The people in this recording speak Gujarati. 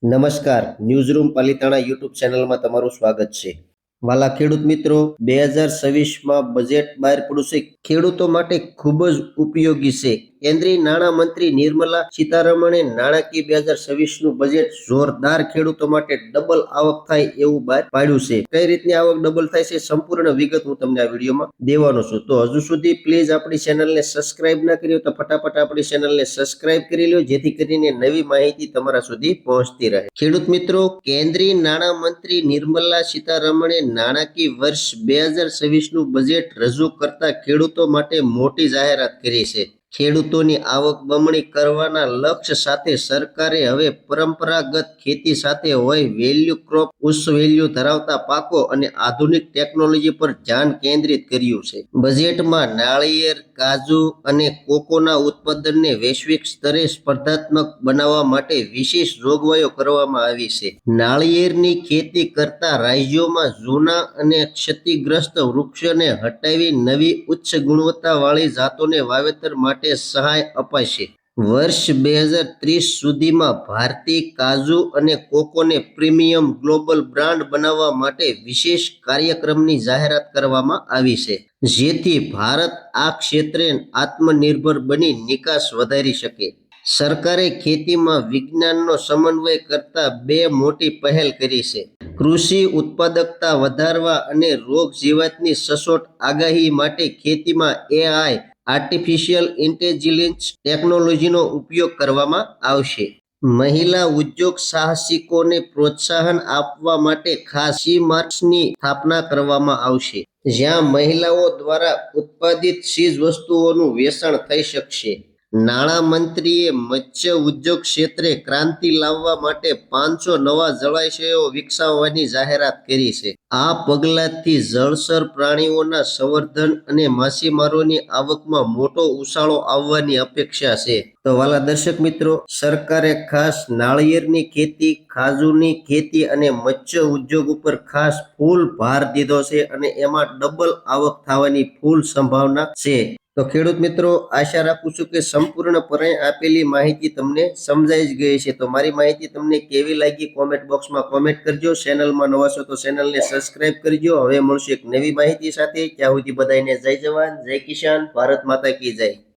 નમસ્કાર, ન્યૂઝરૂમ પાલિતાણા યુટ્યુબ ચેનલમાં તમારું સ્વાગત છે. વાલા ખેડૂત મિત્રો, 2026માં બજેટ બહાર પડ્યું છે. ખેડૂતો માટે ખૂબ જ ઉપયોગી છે. કેન્દ્રીય નાણાં મંત્રી નિર્મલા સીતારમણે નાણાકીય 2026નું બજેટ જોરદાર ખેડૂતો માટે ડબલ આવક થાય એવું બહાર પાડ્યું છે. કઈ રીતની આવક ડબલ થાય છે, સંપૂર્ણ વિગત હું તમને આ વિડીયોમાં દેવાનો છું. તો હજુ સુધી પ્લીઝ આપણી ચેનલને સબસ્ક્રાઇબ ના કરી હોય તો ફટાફટ આપણી ચેનલને સબસ્ક્રાઇબ કરી લો, જેથી કરીને નવી માહિતી તમારા સુધી પહોંચતી રહે. ખેડૂત મિત્રો, કેન્દ્રીય નાણાં મંત્રી નિર્મલા સીતારમણે નાણાકીય વર્ષ 2026નું બજેટ રજૂ કરતા ખેડૂતો માટે મોટી જાહેરાત કરી છે. ખેડૂતોની આવક બમણી કરવાના લક્ષ્ય સાથે સરકારે હવે પરંપરાગત ખેતી સાથે હોય વેલ્યુ ક્રોપ, ઉચ્ચ વેલ્યુ ધરાવતા પાકો અને આધુનિક ટેકનોલોજી પર ધ્યાન કેન્દ્રિત કર્યું છે. બજેટમાં નાળિયેર, કાજુ અને કોકોના ઉત્પાદનને વૈશ્વિક સ્તરે સ્પર્ધાત્મક બનાવવા માટે વિશેષ જોગવાઈઓ કરવામાં આવી છે. નાળિયેરની ખેતી કરતા રાજ્યોમાં જૂના અને ક્ષતિગ્રસ્ત વૃક્ષોને હટાવી નવી ઉચ્ચ ગુણવત્તાવાળી જાતોને વાવેતર માટે સહાય અપાશે. વર્ષ 2030 સુધીમાં ભારતીય કાજુ અને કોકોને પ્રીમિયમ ગ્લોબલ બ્રાન્ડ બનાવવા માટે વિશેષ કાર્યક્રમની જાહેરાત કરવામાં આવી છે, જેથી ભારત આ ક્ષેત્રે આત્મનિર્ભર બની નિકાસ વધારી શકે. સરકારે ખેતીમાં વિજ્ઞાનનો સમન્વય કરતા બે મોટી પહેલ કરી છે. કૃષિ ઉત્પાદકતા વધારવા અને રોગ જીવાતની સચોટ આગાહી માટે ખેતીમાં AI આર્ટિફિશિયલ ઇન્ટેલિજન્સ ટેકનોલોજીનો ઉપયોગ કરવામાં આવશે. મહિલા ઉદ્યોગ સાહસિકોને પ્રોત્સાહન આપવા માટે ખાસ માર્ટ્સની સ્થાપના કરવામાં આવશે, જ્યાં મહિલાઓ દ્વારા ઉત્પાદિત ચીજવસ્તુઓનું વેચાણ થઈ શકશે. નાણાં મંત્રીએ મત્સ્ય ઉદ્યોગ ક્ષેત્રે ક્રાંતિ લાવવા માટે 500 નવા જળાશયો વિકસાવવાની જાહેરાત કરી છે. આ પગલાંથી જળચર પ્રાણીઓના સંવર્ધન અને માછીમારોની આવકમાં મોટો ઉછાળો આવવાની અપેક્ષા છે. તો વાલા દર્શક મિત્રો, સરકારે ખાસ નાળિયેરની ખેતી, કાજુની ખેતી અને મત્સ્ય ઉદ્યોગ ઉપર ખાસ ફૂલ ભાર દીધો છે અને એમાં ડબલ આવક થવાની ફૂલ સંભાવના છે. તો ખેડૂત મિત્રો, આશા રાખું છું કે સંપૂર્ણપણે આપેલી માહિતી તમને સમજાઈ જ ગઈ છે. તો મારી માહિતી તમને કેવી લાગી કોમેન્ટ બોક્સમાં કોમેન્ટ કરજો. ચેનલમાં નવા છો તો ચેનલને સબસ્ક્રાઇબ કરજો. હવે મળશું એક નવી માહિતી સાથે. ત્યાં સુધી બધાને જય જવાન, જય કિસાન, ભારત માતા કી જય.